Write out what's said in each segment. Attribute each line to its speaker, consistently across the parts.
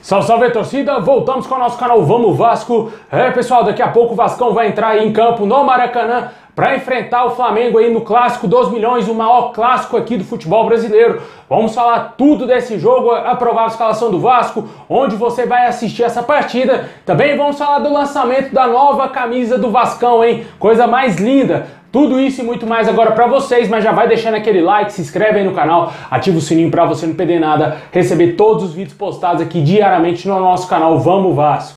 Speaker 1: Salve, salve, torcida! Voltamos com o nosso canal Vamos Vasco. Pessoal, daqui a pouco o Vascão vai entrar aí em campo no Maracanã para enfrentar o Flamengo aí no Clássico dos Milhões, o maior clássico aqui do futebol brasileiro. Vamos falar tudo desse jogo, a provável escalação do Vasco, onde você vai assistir essa partida. Também vamos falar do lançamento da nova camisa do Vascão, hein? Coisa mais linda! Tudo isso e muito mais agora pra vocês, mas já vai deixando aquele like, se inscreve aí no canal, ativa o sininho pra você não perder nada, receber todos os vídeos postados aqui diariamente no nosso canal Vamos Vasco.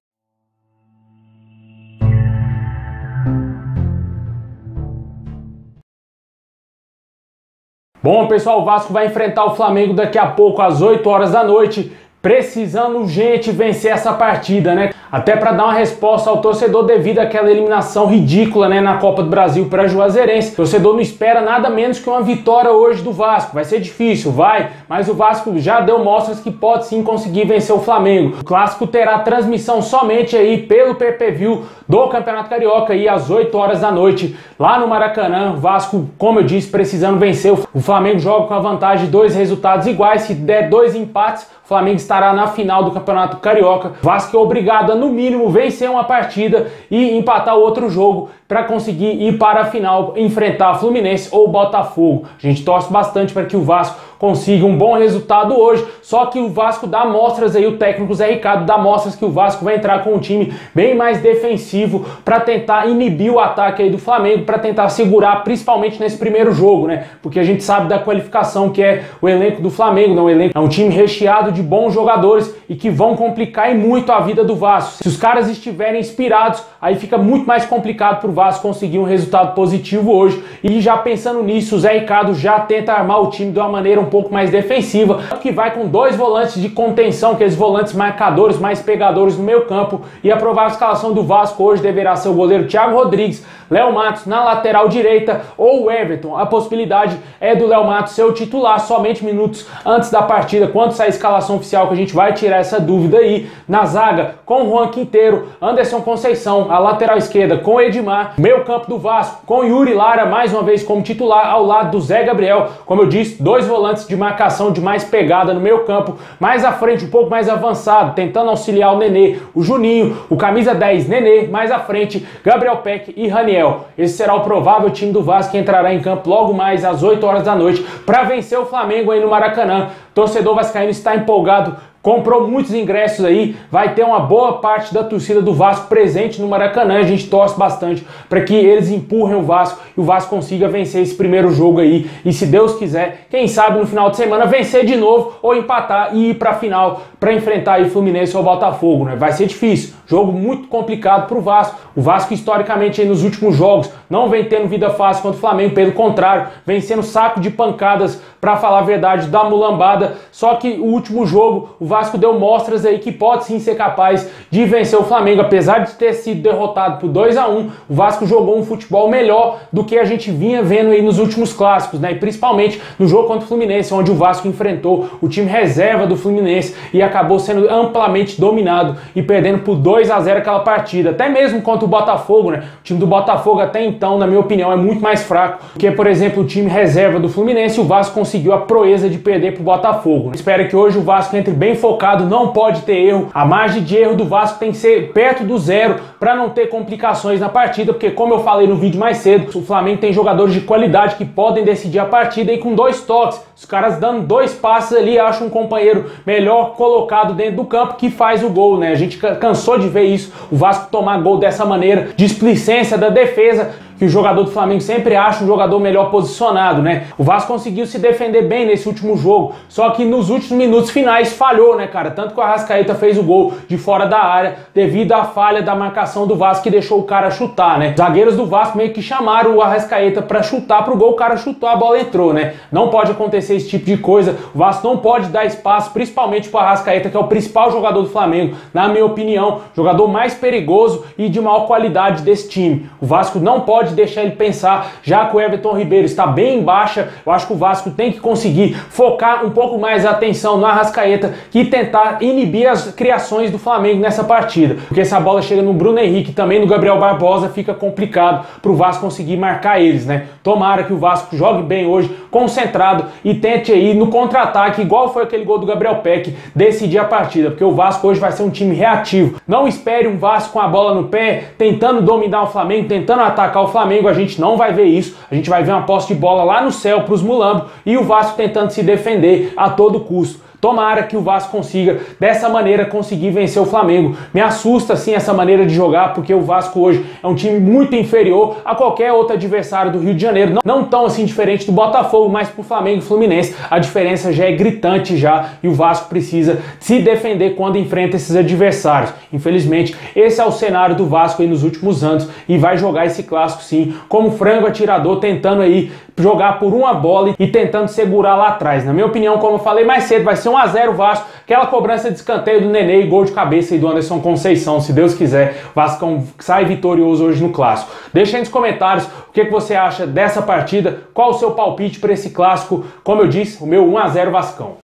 Speaker 1: Bom, pessoal, o Vasco vai enfrentar o Flamengo daqui a pouco às 8 horas da noite, precisando urgente vencer essa partida, né? Até para dar uma resposta ao torcedor devido àquela eliminação ridícula, né, na Copa do Brasil para Juazeirense. O torcedor não espera nada menos que uma vitória hoje do Vasco. Vai ser difícil, vai, mas o Vasco já deu mostras que pode sim conseguir vencer o Flamengo. O clássico terá transmissão somente aí pelo pay-per-view do Campeonato Carioca aí às 8 horas da noite, lá no Maracanã. O Vasco, como eu disse, precisando vencer. O Flamengo joga com a vantagem de 2 resultados iguais. Se der 2 empates, o Flamengo estará na final do Campeonato Carioca. O Vasco é obrigado a, no mínimo, vencer uma partida e empatar o outro jogo para conseguir ir para a final, enfrentar Fluminense ou Botafogo. A gente torce bastante para que o Vasco consiga um bom resultado hoje, só que o Vasco dá mostras aí, o técnico Zé Ricardo dá mostras que o Vasco vai entrar com um time bem mais defensivo para tentar inibir o ataque aí do Flamengo, para tentar segurar, principalmente nesse primeiro jogo, né? Porque a gente sabe da qualificação que é o elenco do Flamengo, não, o elenco é um time recheado de bons jogadores e que vão complicar muito a vida do Vasco. Se os caras estiverem inspirados, aí fica muito mais complicado para o Vasco conseguir um resultado positivo hoje. E já pensando nisso, o Zé Ricardo já tenta armar o time de uma maneira um pouco mais defensiva, que vai com 2 volantes de contenção, aqueles volantes marcadores, mais pegadores no meio campo. E a provável escalação do Vasco hoje deverá ser o goleiro Thiago Rodrigues, Léo Matos na lateral direita ou o Everton. A possibilidade é do Léo Matos ser o titular somente minutos antes da partida, quando sair a escalação oficial, que a gente vai tirar essa dúvida aí. Na zaga, com o Juan Quinteiro, Anderson Conceição, a lateral esquerda com o Edmar, meio campo do Vasco com Yuri Lara, mais uma vez como titular, ao lado do Zé Gabriel. Como eu disse, 2 volantes de marcação de mais pegada no meio campo, mais à frente, um pouco mais avançado, tentando auxiliar o Nenê, o Juninho, o camisa 10, Nenê, mais à frente, Gabriel Peck e Raniel. Esse será o provável time do Vasco que entrará em campo logo mais às 8 horas da noite para vencer o Flamengo aí no Maracanã. O torcedor vascaíno está empolgado, comprou muitos ingressos aí, vai ter uma boa parte da torcida do Vasco presente no Maracanã. A gente torce bastante para que eles empurrem o Vasco e o Vasco consiga vencer esse primeiro jogo aí. E se Deus quiser, quem sabe no final de semana vencer de novo ou empatar e ir para a final para enfrentar aí Fluminense ou Botafogo, né? Vai ser difícil, jogo muito complicado para o Vasco. O Vasco historicamente aí nos últimos jogos não vem tendo vida fácil contra o Flamengo, pelo contrário, vem sendo saco de pancadas, para falar a verdade, da mulambada. Só que o último jogo o Vasco deu mostras aí que pode sim ser capaz de vencer o Flamengo. Apesar de ter sido derrotado por 2-1, o Vasco jogou um futebol melhor do que a gente vinha vendo aí nos últimos clássicos, né? E principalmente no jogo contra o Fluminense, onde o Vasco enfrentou o time reserva do Fluminense e acabou sendo amplamente dominado e perdendo por 2-0 aquela partida. Até mesmo contra o Botafogo, né? O time do Botafogo até então, na minha opinião, é muito mais fraco que, por exemplo, o time reserva do Fluminense. O Vasco conseguiu a proeza de perder pro Botafogo. Espero que hoje o Vasco entre bem focado, não pode ter erro. A margem de erro do Vasco tem que ser perto do 0 para não ter complicações na partida, porque como eu falei no vídeo mais cedo, o Flamengo tem jogadores de qualidade que podem decidir a partida e com 2 toques. Os caras dando 2 passes ali, acham um companheiro melhor colocado dentro do campo que faz o gol, né? A gente cansou de ver isso, o Vasco tomar gol dessa maneira, displicência da defesa, que o jogador do Flamengo sempre acha um jogador melhor posicionado, né? O Vasco conseguiu se defender bem nesse último jogo, só que nos últimos minutos finais falhou, né, cara? Tanto que o Arrascaeta fez o gol de fora da área devido à falha da marcação do Vasco que deixou o cara chutar, né? Os zagueiros do Vasco meio que chamaram o Arrascaeta para chutar pro gol, o cara chutou, a bola entrou, né? Não pode acontecer esse tipo de coisa. O Vasco não pode dar espaço, principalmente pro Arrascaeta, que é o principal jogador do Flamengo, na minha opinião, jogador mais perigoso e de maior qualidade desse time. O Vasco não pode pode deixar ele pensar, já que o Everton Ribeiro está bem em baixa. Eu acho que o Vasco tem que conseguir focar um pouco mais a atenção no Arrascaeta e tentar inibir as criações do Flamengo nessa partida, porque se a bola chega no Bruno Henrique e também no Gabriel Barbosa, fica complicado para o Vasco conseguir marcar eles, né? Tomara que o Vasco jogue bem hoje, concentrado, e tente aí no contra-ataque, igual foi aquele gol do Gabriel Peck, decidir a partida, porque o Vasco hoje vai ser um time reativo. Não espere um Vasco com a bola no pé, tentando dominar o Flamengo, tentando atacar o Flamengo. A gente não vai ver isso. A gente vai ver uma posse de bola lá no céu para os mulambos e o Vasco tentando se defender a todo custo. Tomara que o Vasco consiga, dessa maneira, conseguir vencer o Flamengo. Me assusta, sim, essa maneira de jogar, porque o Vasco hoje é um time muito inferior a qualquer outro adversário do Rio de Janeiro. Não tão assim diferente do Botafogo, mas pro Flamengo e Fluminense a diferença já é gritante já, e o Vasco precisa se defender quando enfrenta esses adversários. Infelizmente, esse é o cenário do Vasco aí nos últimos anos, e vai jogar esse clássico, sim, como frango atirador, tentando aí jogar por uma bola e tentando segurar lá atrás. Na minha opinião, como eu falei mais cedo, vai ser 1 a 0 Vasco, aquela cobrança de escanteio do Nenê e gol de cabeça aí do Anderson Conceição, se Deus quiser. O Vasco sai vitorioso hoje no clássico. Deixa aí nos comentários o que você acha dessa partida, qual o seu palpite para esse clássico. Como eu disse, o meu 1 a 0 Vascão.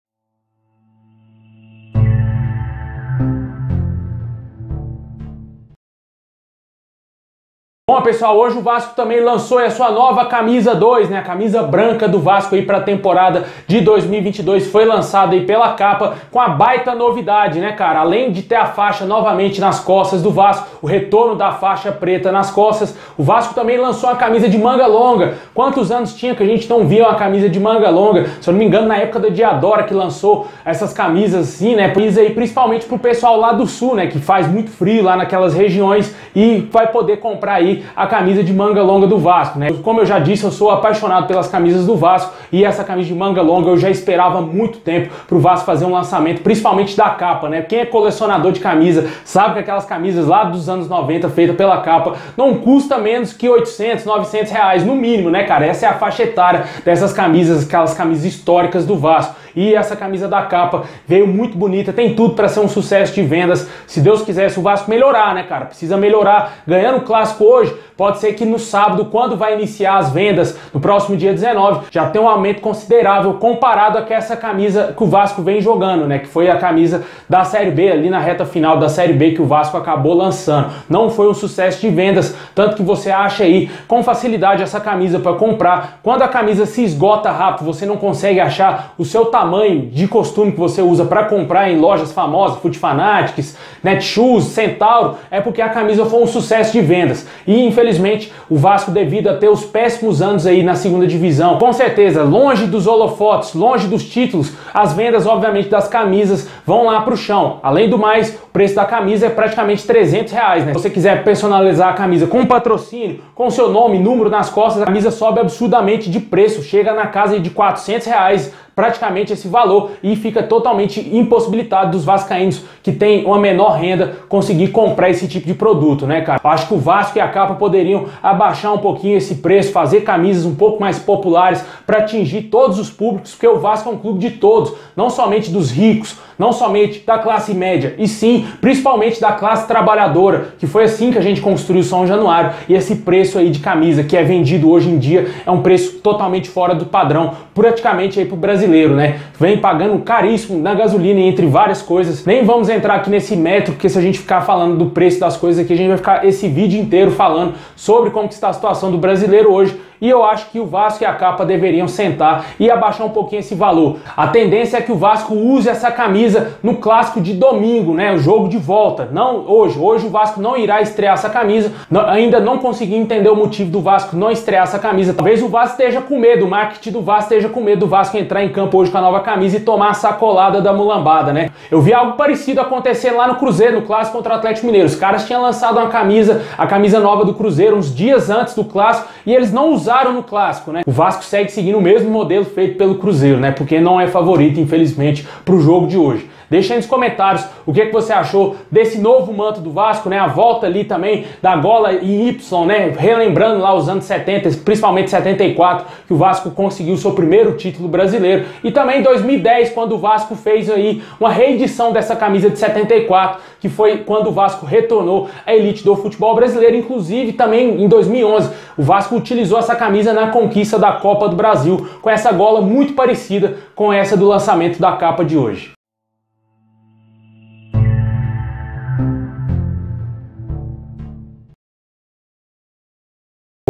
Speaker 1: Bom, pessoal, hoje o Vasco também lançou a sua nova camisa 2, né? A camisa branca do Vasco aí para a temporada de 2022 foi lançada aí pela Capa com a baita novidade, né, cara? Além de ter a faixa novamente nas costas do Vasco, o retorno da faixa preta nas costas, o Vasco também lançou a camisa de manga longa. Quantos anos tinha que a gente não via uma camisa de manga longa? Se eu não me engano, na época da Diadora que lançou essas camisas assim, né? Principalmente pro pessoal lá do sul, né? Que faz muito frio lá naquelas regiões e vai poder comprar aí a camisa de manga longa do Vasco, né? Como eu já disse, eu sou apaixonado pelas camisas do Vasco e essa camisa de manga longa eu já esperava há muito tempo pro Vasco fazer um lançamento, principalmente da Capa, né? Quem é colecionador de camisa sabe que aquelas camisas lá dos anos 90 feitas pela Capa não custa menos que 800, 900 reais no mínimo, né, cara? Essa é a faixa etária dessas camisas, aquelas camisas históricas do Vasco. E essa camisa da Capa veio muito bonita, tem tudo para ser um sucesso de vendas. Se Deus quiser, se o Vasco melhorar, né, cara? Precisa melhorar. Ganhando o clássico hoje, pode ser que no sábado, quando vai iniciar as vendas, no próximo dia 19, já tem um aumento considerável comparado a que essa camisa que o Vasco vem jogando, né? Que foi a camisa da Série B, ali na reta final da Série B que o Vasco acabou lançando. Não foi um sucesso de vendas, tanto que você acha aí com facilidade essa camisa para comprar. Quando a camisa se esgota rápido, você não consegue achar o seu tamanho de costume que você usa para comprar em lojas famosas, Foot Fanatics, Netshoes, Centauro, é porque a camisa foi um sucesso de vendas. E infelizmente o Vasco, devido a ter os péssimos anos aí na segunda divisão, com certeza longe dos holofotes, longe dos títulos, as vendas obviamente das camisas vão lá pro chão. Além do mais, o preço da camisa é praticamente 300 reais, né? Se você quiser personalizar a camisa com patrocínio, com seu nome, número nas costas, a camisa sobe absurdamente de preço, chega na casa de 400 reais praticamente esse valor, e fica totalmente impossibilitado dos vascaínos que têm uma menor renda conseguir comprar esse tipo de produto, né, cara? Eu acho que o Vasco e a Capa poderiam abaixar um pouquinho esse preço, fazer camisas um pouco mais populares para atingir todos os públicos, porque o Vasco é um clube de todos, não somente dos ricos, não somente da classe média, e sim, principalmente da classe trabalhadora, que foi assim que a gente construiu São Januário, e esse preço aí de camisa que é vendido hoje em dia é um preço totalmente fora do padrão, praticamente aí pro brasileiro, né? Vem pagando caríssimo na gasolina e entre várias coisas. Nem vamos entrar aqui nesse método, porque se a gente ficar falando do preço das coisas aqui, a gente vai ficar esse vídeo inteiro falando sobre como que está a situação do brasileiro hoje. E eu acho que o Vasco e a Capa deveriam sentar e abaixar um pouquinho esse valor. A tendência é que o Vasco use essa camisa no clássico de domingo, né? O jogo de volta. Não hoje. Hoje o Vasco não irá estrear essa camisa. Ainda não consegui entender o motivo do Vasco não estrear essa camisa. Talvez o Vasco esteja com medo, o marketing do Vasco esteja com medo do Vasco entrar em campo hoje com a nova camisa e tomar a sacolada da mulambada, né? Eu vi algo parecido acontecer lá no Cruzeiro, no clássico contra o Atlético Mineiro. Os caras tinham lançado uma camisa, a camisa nova do Cruzeiro, uns dias antes do clássico, e eles não usaram no clássico, né? O Vasco segue seguindo o mesmo modelo feito pelo Cruzeiro, né? Porque não é favorito, infelizmente, para o jogo de hoje. Deixa aí nos comentários o que você achou desse novo manto do Vasco, né? A volta ali também da gola em Y, né? Relembrando lá os anos 70, principalmente 74, que o Vasco conseguiu seu primeiro título brasileiro. E também em 2010, quando o Vasco fez aí uma reedição dessa camisa de 74, que foi quando o Vasco retornou à elite do futebol brasileiro. Inclusive também em 2011, o Vasco utilizou essa camisa na conquista da Copa do Brasil, com essa gola muito parecida com essa do lançamento da capa de hoje.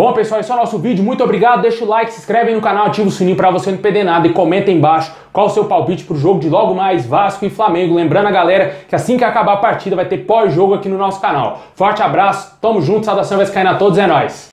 Speaker 1: Bom, pessoal, esse é o nosso vídeo. Muito obrigado. Deixa o like, se inscreve aí no canal, ativa o sininho para você não perder nada e comenta aí embaixo qual o seu palpite para o jogo de logo mais Vasco e Flamengo. Lembrando a galera que assim que acabar a partida vai ter pós-jogo aqui no nosso canal. Forte abraço, tamo junto, saudação vascaína a todos, é nóis!